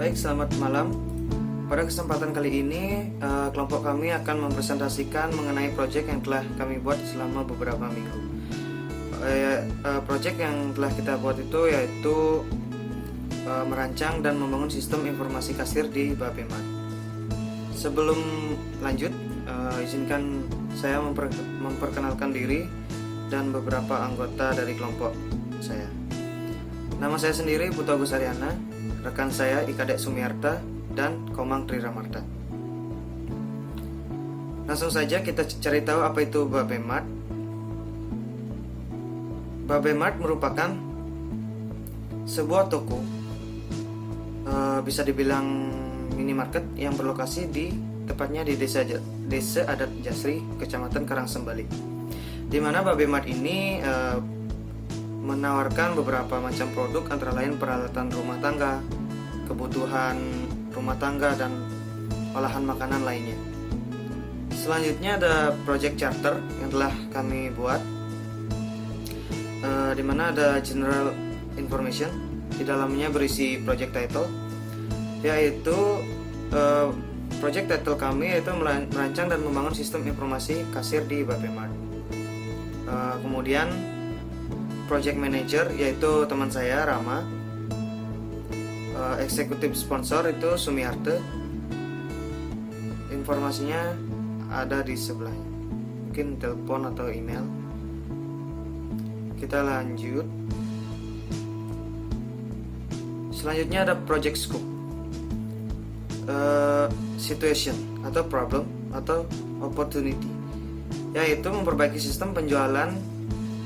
Baik, selamat malam. Pada kesempatan kali ini, kelompok kami akan mempresentasikan mengenai proyek yang telah kami buat selama beberapa minggu. Proyek yang telah kita buat itu yaitu merancang dan membangun sistem informasi kasir di Bapemat. Sebelum lanjut, izinkan saya memperkenalkan diri dan beberapa anggota dari kelompok saya. Nama saya sendiri Putu Agus Aryana, rekan saya Ikadek Sumiarta dan Komang Triramarta. Langsung saja kita cari tahu apa itu Bapemat. Bapemat merupakan sebuah toko, bisa dibilang minimarket yang berlokasi tepatnya di Desa Adat Jasri, Kecamatan Karangsembali. Di mana Bapemat ini menawarkan beberapa macam produk, antara lain peralatan rumah tangga, kebutuhan rumah tangga, dan olahan makanan lainnya. Selanjutnya ada project charter yang telah kami buat, di mana ada general information, di dalamnya berisi project title, yaitu project title kami yaitu merancang dan membangun sistem informasi kasir di Bapemat. Kemudian project manager yaitu teman saya Rama, eksekutif sponsor itu Sumiarte. Informasinya ada di sebelahnya, mungkin telepon atau email. Kita lanjut. Selanjutnya ada project scope, situation atau problem atau opportunity, yaitu memperbaiki sistem penjualan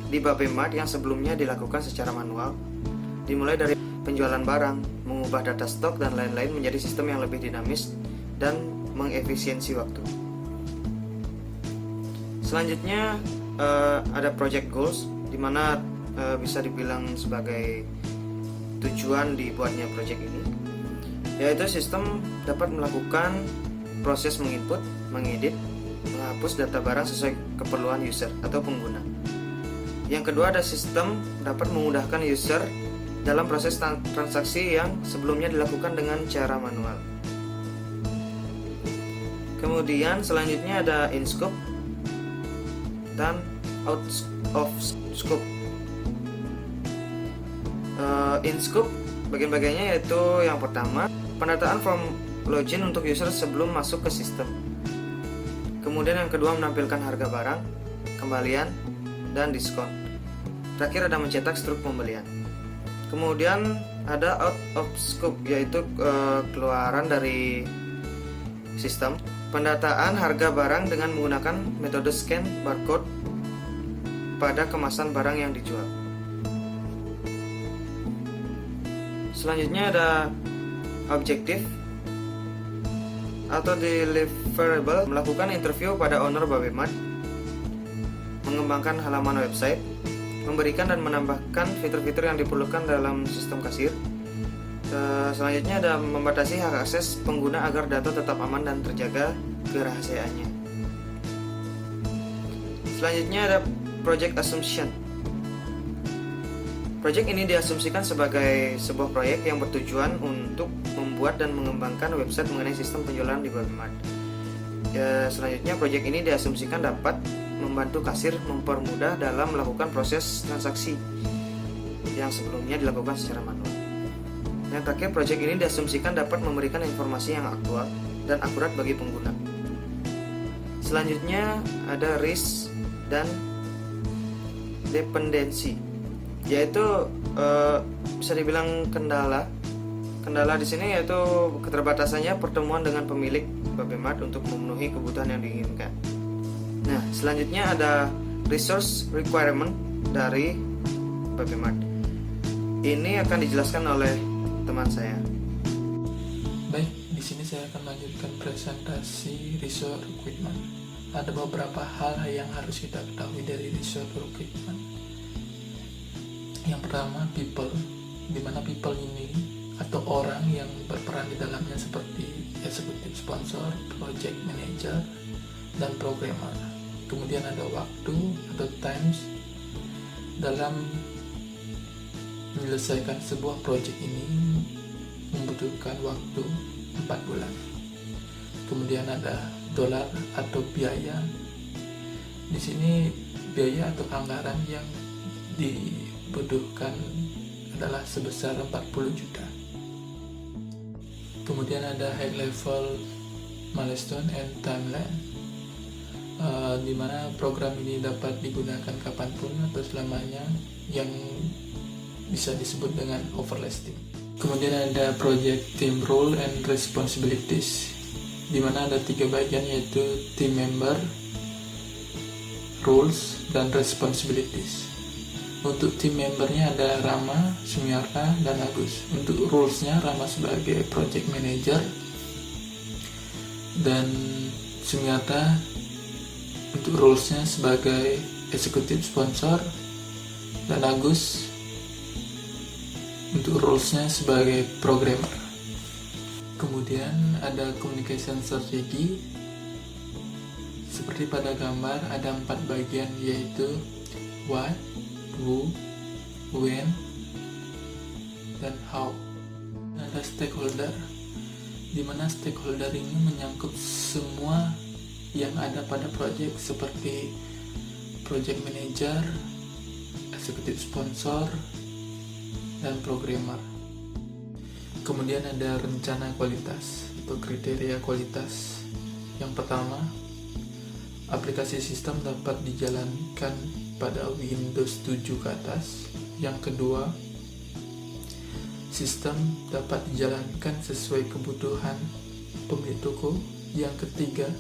di Bapemat yang sebelumnya dilakukan secara manual, dimulai dari penjualan barang, mengubah data stok dan lain-lain menjadi sistem yang lebih dinamis dan mengefisiensi waktu. Selanjutnya ada project goals, di mana bisa dibilang sebagai tujuan dibuatnya project ini, yaitu sistem dapat melakukan proses menginput, mengedit, menghapus data barang sesuai keperluan user atau pengguna. Yang kedua ada sistem dapat memudahkan user dalam proses transaksi yang sebelumnya dilakukan dengan cara manual. Kemudian selanjutnya ada in scope dan out of scope. In scope bagian-bagiannya yaitu yang pertama, pendataan form login untuk user sebelum masuk ke sistem. Kemudian yang kedua menampilkan harga barang, kembalian, dan diskon. Terakhir ada mencetak struk pembelian. Kemudian ada out of scope, yaitu keluaran dari sistem, pendataan harga barang dengan menggunakan metode scan barcode pada kemasan barang yang dijual. Selanjutnya ada objektif atau deliverable, melakukan interview pada owner Bapemat, mengembangkan halaman website, memberikan dan menambahkan fitur-fitur yang diperlukan dalam sistem kasir. Selanjutnya ada membatasi hak akses pengguna agar data tetap aman dan terjaga kerahasiaannya. Selanjutnya ada project assumption. Project ini diasumsikan sebagai sebuah proyek yang bertujuan untuk membuat dan mengembangkan website mengenai sistem penjualan di Bapemat. Selanjutnya project ini diasumsikan dapat membantu kasir mempermudah dalam melakukan proses transaksi yang sebelumnya dilakukan secara manual. Yang terakhir, proyek ini diasumsikan dapat memberikan informasi yang aktual dan akurat bagi pengguna. Selanjutnya ada risk dan dependensi, yaitu bisa dibilang kendala. Kendala di sini yaitu keterbatasannya pertemuan dengan pemilik Bapemat untuk memenuhi kebutuhan yang diinginkan. Nah, selanjutnya ada resource requirement dari Bapemat. Ini akan dijelaskan oleh teman saya. Baik, di sini saya akan lanjutkan presentasi resource requirement. Ada beberapa hal yang harus kita ketahui dari resource requirement. Yang pertama, people, di mana people ini atau orang yang berperan di dalamnya seperti eksekutif sponsor, project manager, dan programmer. Kemudian ada waktu atau times dalam menyelesaikan sebuah project ini membutuhkan waktu 4 bulan. Kemudian ada dolar atau biaya. Di sini biaya atau anggaran yang dibutuhkan adalah sebesar 40 juta. Kemudian ada high level milestone and timeline, di mana program ini dapat digunakan kapanpun atau selamanya, yang bisa disebut dengan overlasting. Kemudian ada project team role and responsibilities, di mana ada 3 bagian, yaitu team member, roles, dan responsibilities. Untuk team membernya ada Rama, Sumiarta, dan Agus. Untuk rolesnya, Rama sebagai project manager dan Sumiarta untuk rolesnya sebagai executive sponsor, dan Agus untuk rolesnya sebagai programmer. Kemudian ada communication strategy. Seperti pada gambar, ada 4 bagian, yaitu what, who, when, dan how. Ada stakeholder, di mana stakeholder ini menyangkut semua yang ada pada project, seperti project manager, executive sponsor, dan programmer. Kemudian ada rencana kualitas atau kriteria kualitas. Yang pertama, aplikasi sistem dapat dijalankan pada Windows 7 ke atas. Yang kedua, sistem dapat dijalankan sesuai kebutuhan pemilik toko. Yang ketiga,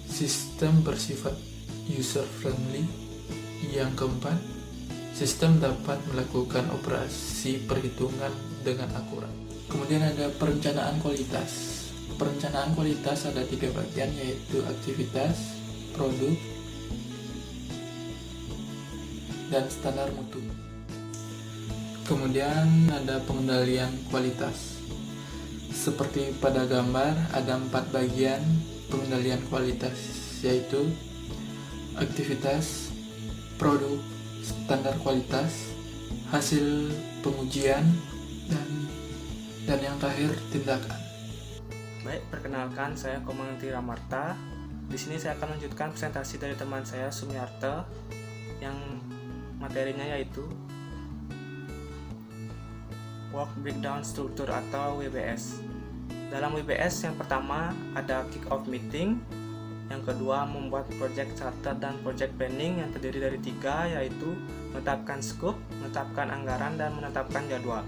sistem bersifat user friendly. Yang keempat, sistem dapat melakukan operasi perhitungan dengan akurat. Kemudian ada perencanaan kualitas. Perencanaan kualitas ada 3 bagian, yaitu aktivitas, produk, dan standar mutu. Kemudian ada pengendalian kualitas. Seperti pada gambar, ada 4 bagian pengendalian kualitas, yaitu aktivitas, produk, standar kualitas, hasil pengujian, dan yang terakhir tindakan. Baik, perkenalkan, saya Komanti Ramarta. Di sini saya akan melanjutkan presentasi dari teman saya Sumiarta, yang materinya yaitu Work Breakdown Structure atau WBS. Dalam WBS, yang pertama ada kick-off meeting, yang kedua membuat project charter dan project planning yang terdiri dari 3, yaitu menetapkan scope, menetapkan anggaran, dan menetapkan jadwal.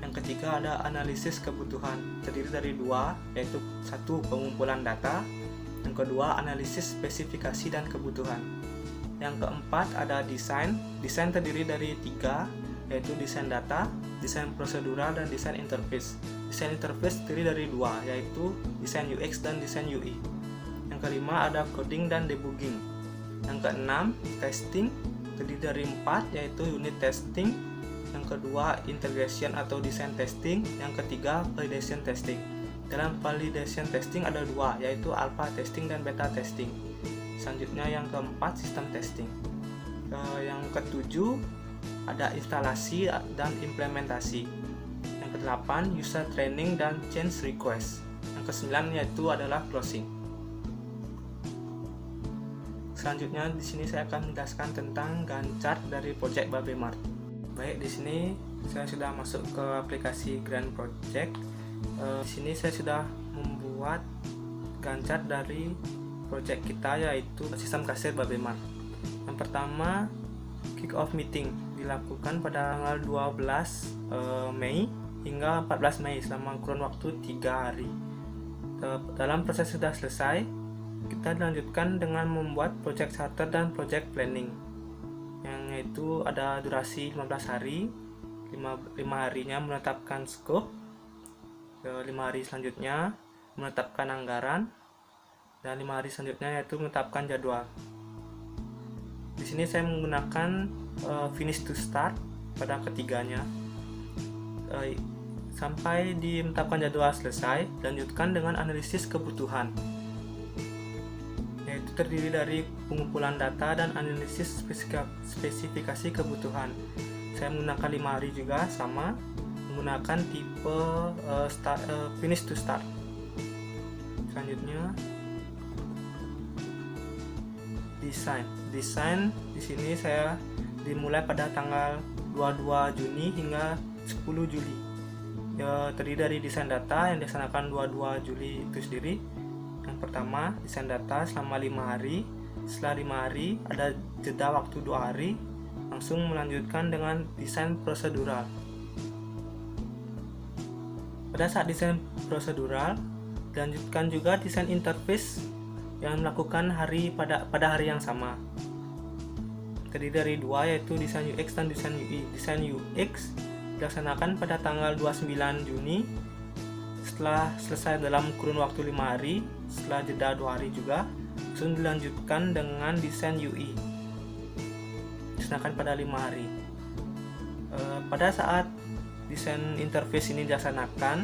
Yang ketiga ada analisis kebutuhan, terdiri dari 2, yaitu 1 pengumpulan data, yang kedua analisis spesifikasi dan kebutuhan. Yang keempat ada desain terdiri dari 3, yaitu desain data, desain prosedural, dan desain interface. Desain interface terdiri dari 2, yaitu desain UX dan desain UI. Yang kelima ada coding dan debugging. Yang keenam testing, terdiri dari 4, yaitu unit testing. Yang kedua integration atau design testing. Yang ketiga validation testing. Dalam validation testing ada 2, yaitu alpha testing dan beta testing. Selanjutnya yang keempat sistem testing. Yang ketujuh ada instalasi dan implementasi. Yang kedelapan user training dan change request. Yang kesembilan yaitu adalah closing. Selanjutnya di sini saya akan menjelaskan tentang Gantt chart dari project Babemart. Baik, di sini saya sudah masuk ke aplikasi Grand Project. Di sini saya sudah membuat Gantt chart dari project kita, yaitu sistem kasir Babemart. Yang pertama, kick off meeting dilakukan pada tanggal 12 Mei hingga 14 Mei selama kurun waktu 3 hari. Dalam proses sudah selesai, kita dilanjutkan dengan membuat project charter dan project planning, yang itu ada durasi 15 hari. 5 harinya menetapkan scope, 5 hari selanjutnya menetapkan anggaran, dan 5 hari selanjutnya yaitu menetapkan jadwal. Di sini saya menggunakan finish to start pada ketiganya. Sampai ditetapkan jadwal selesai, lanjutkan dengan analisis kebutuhan, yaitu terdiri dari pengumpulan data dan analisis spesifikasi kebutuhan. Saya menggunakan 5 hari juga sama menggunakan tipe finish to start. Selanjutnya desain di sini saya dimulai pada tanggal 22 Juni hingga 10 Juli. Terdiri dari desain data yang dilaksanakan 22 Juli itu sendiri. Yang pertama, desain data selama 5 hari. Setelah 5 hari ada jeda waktu 2 hari, langsung melanjutkan dengan desain prosedural. Pada saat desain prosedural, dilanjutkan juga desain interface yang melakukan pada hari yang sama. Terdiri dari dua, yaitu desain UX dan desain UI. Desain UX dilaksanakan pada tanggal 29 Juni setelah selesai dalam kurun waktu 5 hari, setelah jeda 2 hari juga, langsung dilanjutkan dengan desain UI dilaksanakan pada 5 hari. Pada saat desain interface ini dilaksanakan,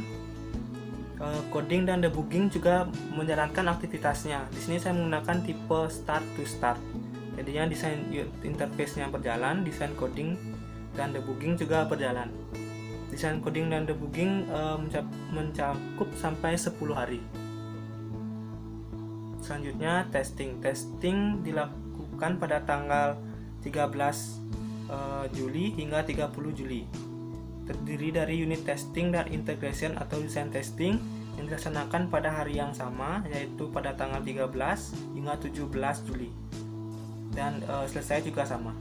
coding dan debugging juga menjalankan aktivitasnya. Di sini saya menggunakan tipe start to start. Jadinya desain interface-nya berjalan, desain coding dan debugging juga berjalan. Desain coding dan debugging mencakup sampai 10 hari. Selanjutnya testing. Testing dilakukan pada tanggal 13 Juli hingga 30 Juli. Terdiri dari unit testing dan integration atau design testing yang dilaksanakan pada hari yang sama, yaitu pada tanggal 13 hingga 17 Juli. Dan selesai juga sama.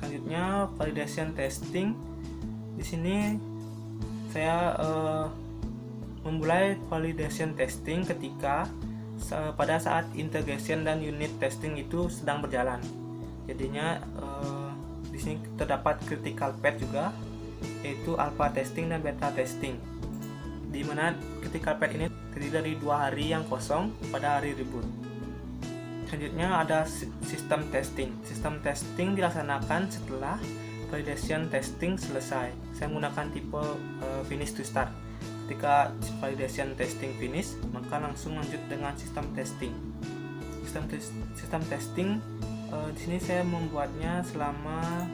Selanjutnya validation testing. Di sini saya memulai validation testing ketika pada saat integration dan unit testing itu sedang berjalan. Jadinya di sini terdapat critical path juga, yaitu alpha testing dan beta testing, di mana critical path ini terdiri dari 2 hari yang kosong pada hari reboot. Selanjutnya ada sistem testing. Sistem testing dilaksanakan setelah validation testing selesai. Saya menggunakan tipe finish to start. Ketika validation testing finish, maka langsung lanjut dengan sistem testing. Sistem testing di sini saya membuatnya selama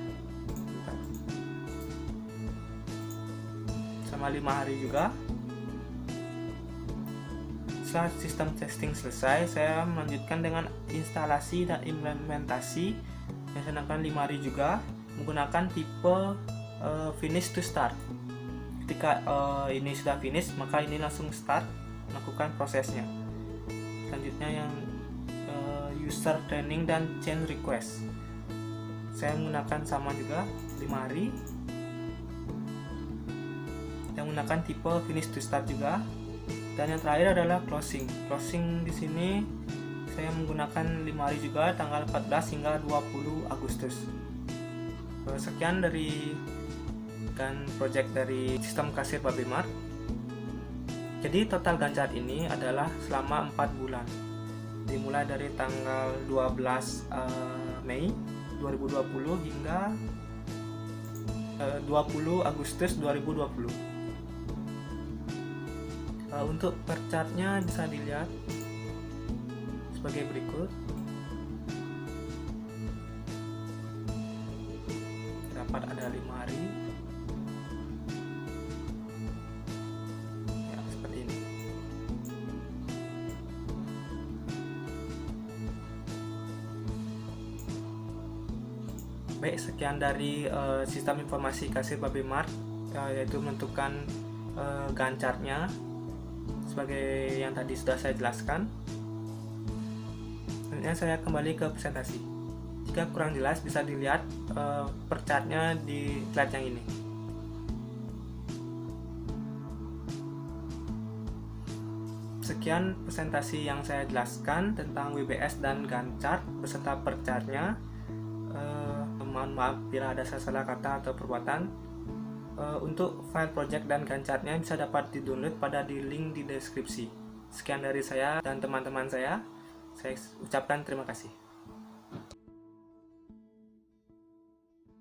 5 hari juga. Setelah sistem testing selesai, saya melanjutkan dengan instalasi dan implementasi yang dilaksanakan 5 hari juga menggunakan tipe finish to start. Ketika ini sudah finish, maka ini langsung start melakukan prosesnya. Selanjutnya yang user training dan change request, saya menggunakan sama juga 5 hari yang menggunakan tipe finish to start juga. Dan yang terakhir adalah closing. Closing di sini saya menggunakan 5 hari juga, tanggal 14 hingga 20 Agustus. Sekian dari project dari sistem kasir Babymart. Jadi total Gantt chart ini adalah selama 4 bulan. Dimulai dari tanggal 12 Mei 2020 hingga 20 Agustus 2020. Untuk per chartnya bisa dilihat sebagai berikut. Dapat ada 5 hari ya, seperti ini. Baik, sekian dari sistem informasi kasir Babymart, yaitu menentukan Gantt chart-nya sebagai yang tadi sudah saya jelaskan. Selanjutnya saya kembali ke presentasi. Jika kurang jelas bisa dilihat per chart-nya di slide yang ini. Sekian presentasi yang saya jelaskan tentang WBS dan Gantt chart beserta per chart-nya. Mohon maaf bila ada salah kata atau perbuatan. Untuk file project dan Gantt chart-nya bisa dapat di-download pada di link di deskripsi. Sekian dari saya dan teman-teman saya ucapkan terima kasih.